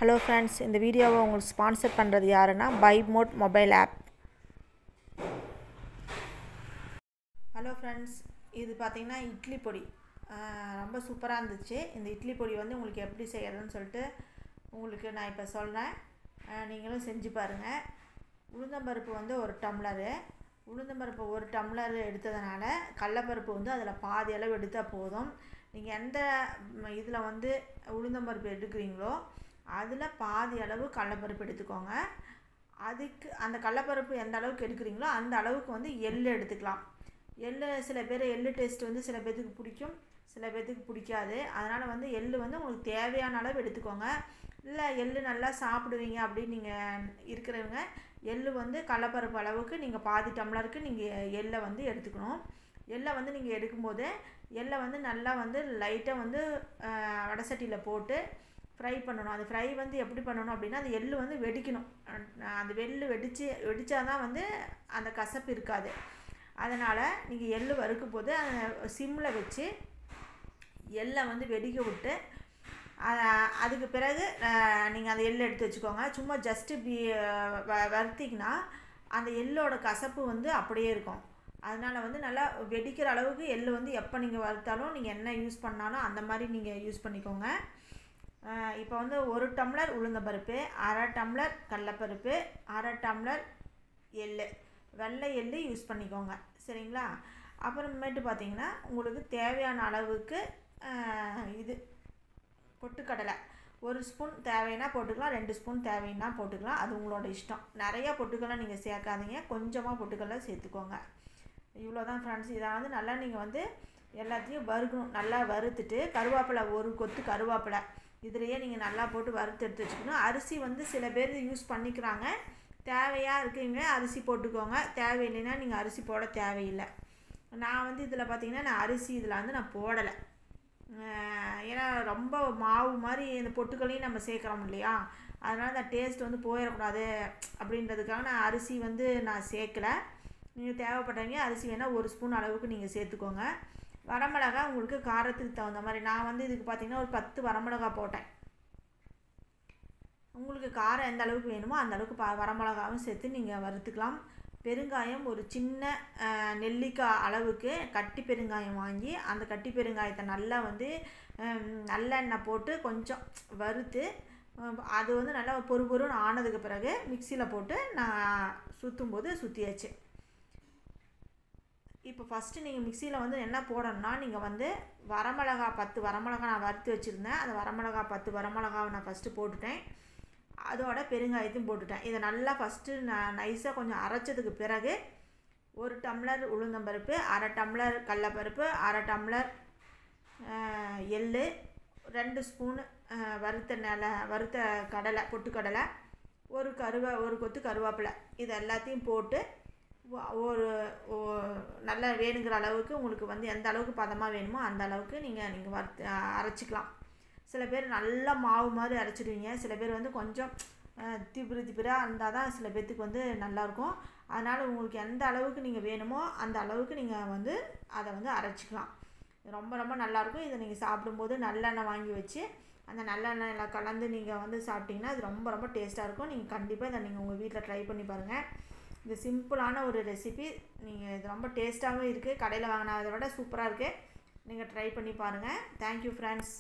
Hello friends, இந்த வீடியோவை உங்களுக்கு ஸ்பான்சர் பண்ணுறது யாருன்னா பைமோட் மொபைல் ஆப். ஹலோ ஃப்ரெண்ட்ஸ், இது பார்த்திங்கன்னா இட்லி பொடி ரொம்ப சூப்பராக இருந்துச்சு. இந்த இட்லி பொடி வந்து உங்களுக்கு எப்படி செய்யறதுன்னு சொல்லிட்டு உங்களுக்கு நான் இப்போ சொல்கிறேன். நீங்களும் செஞ்சு பாருங்கள். உளுந்தம்பருப்பு வந்து ஒரு டம்ளரு, உளுந்தம்பருப்பு ஒரு டம்ளர் எடுத்ததுனால கடலப்பருப்பு வந்து அதில் பாதி அளவு எடுத்தால் போதும். நீங்கள் எந்த இதில் வந்து உளுந்தம்பருப்பு எடுக்கிறீங்களோ அதில் பாதி அளவு கடலப்பருப்பு எடுத்துக்கோங்க. அதுக்கு அந்த கடலப்பருப்பு எந்த அளவுக்கு எடுக்கிறீங்களோ அந்த அளவுக்கு வந்து எள் எடுத்துக்கலாம். எள் சில பேர் எள் டேஸ்ட் வந்து சில பேர்த்துக்கு பிடிக்கும், சில பேர்த்துக்கு பிடிக்காது. அதனால் வந்து எள் வந்து உங்களுக்கு தேவையான அளவு எடுத்துக்கோங்க. இல்லை எள் நல்லா சாப்பிடுவீங்க அப்படின்னு நீங்கள் இருக்கிறவங்க எள் வந்து கடலப்பருப்பு அளவுக்கு நீங்கள் பாதி டம்ளருக்கு நீங்கள் எள்ளை வந்து எடுத்துக்கணும். எள்ளை வந்து நீங்கள் எடுக்கும்போது எள்ளை வந்து நல்லா வந்து லைட்டாக வந்து வடை சட்டியில் போட்டு ஃப்ரை பண்ணணும். அது ஃப்ரை வந்து எப்படி பண்ணணும் அப்படின்னா, அந்த எள் வந்து வெடிக்கணும். அந்த வெடித்தா தான் வந்து அந்த கசப்பு இருக்காது. அதனால் நீங்கள் எள் வறுக்கும் போது சிம்மில் வச்சு எள்ளை வந்து வெடிக்க விட்டு அதுக்கு பிறகு நீங்கள் அந்த எள் எடுத்து வச்சுக்கோங்க. சும்மா ஜஸ்ட்டு இப்படி வறுத்திங்கன்னா அந்த எள்ளோட கசப்பு வந்து அப்படியே இருக்கும். அதனால் வந்து நல்லா வெடிக்கிற அளவுக்கு எள் வந்து எப்போ நீங்கள் வறுத்தாலும் நீங்கள் என்ன யூஸ் பண்ணாலும் அந்த மாதிரி நீங்கள் யூஸ் பண்ணிக்கோங்க. இப்போ வந்து ஒரு டம்ளர் உளுந்தம்பருப்பு, அரை டம்ளர் கடலப்பருப்பு, அரை டம்ளர் எள், வெள்ளை எள் யூஸ் பண்ணிக்கோங்க. சரிங்களா? அப்புறமேட்டு பார்த்திங்கன்னா உங்களுக்கு தேவையான அளவுக்கு இது பொட்டுக்கடலை ஒரு ஸ்பூன் தேவைன்னா போட்டுக்கலாம், 2 ஸ்பூன் தேவைன்னா போட்டுக்கலாம். அது உங்களோட இஷ்டம். நிறையா பொட்டுக்கடலை நீங்கள் சேர்க்காதீங்க, கொஞ்சமாக பொட்டுக்கடலை சேர்த்துக்கோங்க. இவ்வளோ தான் ஃப்ரெண்ட்ஸ். இதை வந்து நல்லா நீங்கள் வந்து எல்லாத்தையும் வறுக்கணும். நல்லா வறுத்துட்டு கருவேப்பிலை, ஒரு கொத்து கருவேப்பிலை இதுலேயே நீங்கள் நல்லா போட்டு வறுத்து எடுத்து வச்சுக்கணும். அரிசி வந்து சில பேர் யூஸ் பண்ணிக்கிறாங்க. தேவையாக இருக்குங்க அரிசி போட்டுக்கோங்க, தேவையில்லைன்னா நீங்கள் அரிசி போட தேவையில்லை. நான் வந்து இதில் பார்த்திங்கன்னா நான் அரிசி இதில் வந்து நான் போடலை. ஏன்னா ரொம்ப மாவு மாதிரி இந்த பொட்டுக்களையும் நம்ம சேர்க்குறோம் இல்லையா, அதனால் அந்த டேஸ்ட் வந்து போயிடக்கூடாது அப்படின்றதுக்காக நான் அரிசி வந்து நான் சேர்க்கலை. நீங்கள் தேவைப்பட்டவங்க அரிசி வேணால் ஒரு ஸ்பூன் அளவுக்கு நீங்கள் சேர்த்துக்கோங்க. வரமிளகா உங்களுக்கு காரத்துக்கு தகுந்த மாதிரி. நான் வந்து இதுக்கு பார்த்திங்கன்னா ஒரு 10 வரமிளகா போட்டேன். உங்களுக்கு காரம் எந்த அளவுக்கு வேணுமோ அந்த அளவுக்கு வரமிளகாவும் சேர்த்து நீங்கள் வறுத்துக்கலாம். பெருங்காயம் ஒரு சின்ன நெல்லிக்காய் அளவுக்கு கட்டி பெருங்காயம் வாங்கி அந்த கட்டி பெருங்காயத்தை நல்லா வந்து நல்லெண்ணெய் போட்டு கொஞ்சம் வறுத்து அது வந்து நல்லா பொறுன்னு ஆனதுக்கு பிறகு மிக்சியில் போட்டு நான் சுற்றும் போது சுற்றியாச்சு. இப்போ ஃபஸ்ட்டு நீங்கள் மிக்சியில் வந்து என்ன போடணும்னா, நீங்கள் வந்து வரமிளகா 10 வரமிளகா நான் வறுத்து வச்சுருந்தேன். அந்த வரமிளகா 10 வரமிளகாவை நான் ஃபஸ்ட்டு போட்டுட்டேன். அதோட பெருங்காயத்தையும் போட்டுட்டேன். இதை நல்லா ஃபஸ்ட்டு நான் நைஸாக கொஞ்சம் அரைச்சதுக்கு பிறகு ஒரு டம்ளர் உளுந்தம்பருப்பு, அரை டம்ளர் கடலப்பருப்பு, அரை டம்ளர் எள், 2 ஸ்பூனு வறுத்த கடலை பொட்டுக்கடலை, ஒரு கொத்து கருவேப்பிலை, இது எல்லாத்தையும் போட்டு ஒரு நல்லா வேணுங்கிற அளவுக்கு உங்களுக்கு வந்து எந்த அளவுக்கு பதமாக வேணுமோ அந்த அளவுக்கு நீங்கள் அரைச்சிக்கலாம். சில பேர் நல்லா மாவு மாதிரி அரைச்சிடுவீங்க, சில பேர் வந்து கொஞ்சம் திபிராக இருந்தால் தான் சில பேர்த்துக்கு வந்து நல்லாயிருக்கும். அதனால் உங்களுக்கு எந்த அளவுக்கு நீங்கள் வேணுமோ அந்த அளவுக்கு நீங்கள் வந்து அதை வந்து அரைச்சிக்கலாம். ரொம்ப ரொம்ப நல்லாயிருக்கும். இதை நீங்கள் சாப்பிடும்போது நல்லெண்ணெய் வாங்கி வச்சு அந்த நல்லெண்ணெயில் கலந்து நீங்கள் வந்து சாப்பிட்டிங்கன்னா அது ரொம்ப ரொம்ப டேஸ்ட்டாக இருக்கும். நீங்கள் கண்டிப்பாக இதை நீங்கள் உங்கள் வீட்டில் ட்ரை பண்ணி பாருங்கள். இது சிம்பிளான ஒரு ரெசிபி. நீங்கள் இது ரொம்ப டேஸ்ட்டாகவும் இருக்குது, கடையில் வாங்கினதை விட சூப்பராக இருக்குது. நீங்கள் ட்ரை பண்ணி பாருங்கள். Thank you friends.